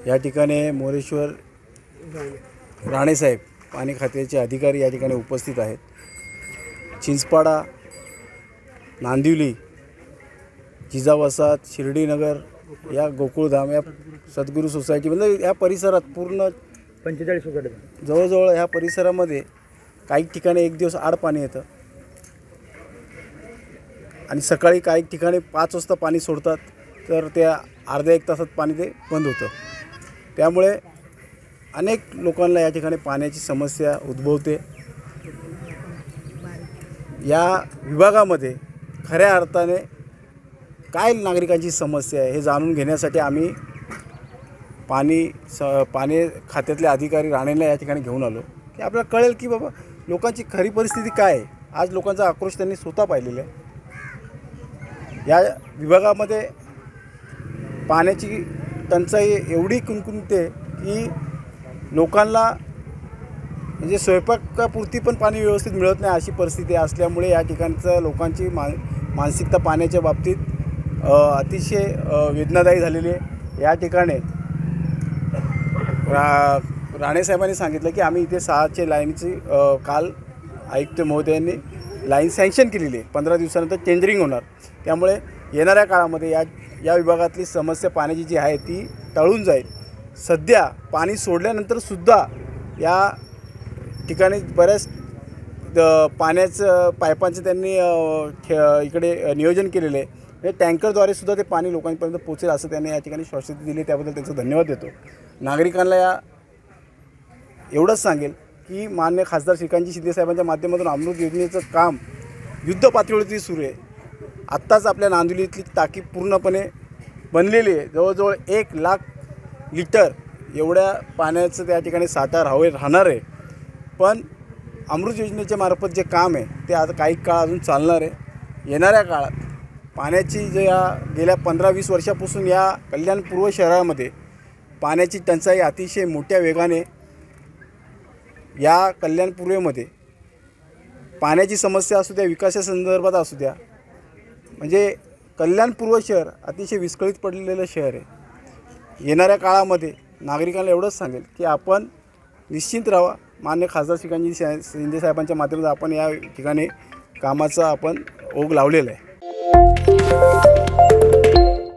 या ठिकाणी मोरेश्वर राणेसाहेब पाणी खात्याचे अधिकारी या ठिकाणी उपस्थित आहेत। चिंचपाडा, नांदिवली, जिजावसात, शिर्डीनगर या गोकुळधाम या सद्गुरू सोसायटी म्हणजे या परिसरात पूर्ण 45 उकडे जवळजवळ ह्या परिसरामध्ये काही ठिकाणी एक दिवस आड पाणी येतं आणि सकाळी काही ठिकाणी 5 वाजता पाणी सोडतात तर त्या अर्ध्या एक तासात पाणी ते बंद होतं। त्यामुळे अनेक लोकांना या ठिकाणी पाण्याची समस्या उद्भवते। या विभागामध्ये खऱ्या अर्थाने काय नागरिकांची समस्या आहे हे जाणून घेण्यासाठी आम्ही पाणी खात्यातले अधिकारी राणेला या ठिकाणी घेऊन आलो की आपल्याला कळेल की बाबा लोकांची खरी परिस्थिती काय आहे। आज लोकांचा आक्रोश त्यांनी स्वतः पाहिलेला आहे। या विभागामध्ये पाण्याची टंचाई एवढी कुणकुणते की लोकांना म्हणजे स्वयंपाकापुरती पण पाणी व्यवस्थित मिळत नाही अशी परिस्थिती असल्यामुळे या ठिकाणचं लोकांची मानसिकता पाण्याच्या बाबतीत अतिशय वेदनादायी झालेली आहे। या ठिकाणी राणेसाहेबांनी सांगितलं की आम्ही इथे 6च्या लाईनची काल आयुक्त महोदयांनी लाईन सँक्शन केलेली आहे। 15 दिवसानंतर टेंडरिंग होणार, त्यामुळे येणाऱ्या काळामध्ये या विभागातली समस्या पाण्याची जी आहे ती टळून जाईल। सध्या पाणी सोडल्यानंतरसुद्धा या ठिकाणी बऱ्याच पाण्याचं पाईपांचं त्यांनी इकडे नियोजन केलेलं आहे। म्हणजे टँकरद्वारेसुद्धा ते पाणी लोकांपर्यंत पोहोचेल असं त्यांनी या ठिकाणी शाश्वती दिली, त्याबद्दल त्यांचा धन्यवाद देतो। नागरिकांना एवढंच सांगेल की माननीय खासदार श्रीकांतजी शिंदेसाहेबांच्या माध्यमातून अमृत योजनेचं काम युद्ध पातळीवरती सुरू आहे। आत्ताच आपल्या नांदिवलीतली टाकी पूर्णपणे बनलेली आहे। जवळजवळ 1 लाख लिटर एवढ्या पाण्याचं त्या ठिकाणी साठा राहणार आहे। पण अमृत योजनेच्या मार्फत जे काम आहे ते आता काही काळ अजून चालणार आहे। येणाऱ्या काळात पाण्याची जे गेल्या 15-20 वर्षापासून या कल्याण पूर्व शहरामध्ये पाण्याची टंचाई अतिशय मोठ्या वेगाने या कल्याण पूर्वेमध्ये पाण्याची समस्या असू द्या, विकासासंदर्भात असू द्या, म्हणजे कल्याण पूर्व शहर अतिशय विस्कळीत पडलेलं शहर आहे। येणाऱ्या काळामध्ये नागरिकांना एवढंच सांगेल की आपण निश्चिंत राहा। माननीय खासदार श्रीकांतजी शिंदेसाहेबांच्या माध्यमातून आपण या ठिकाणी कामाचा आपण ओघ लावलेला आहे।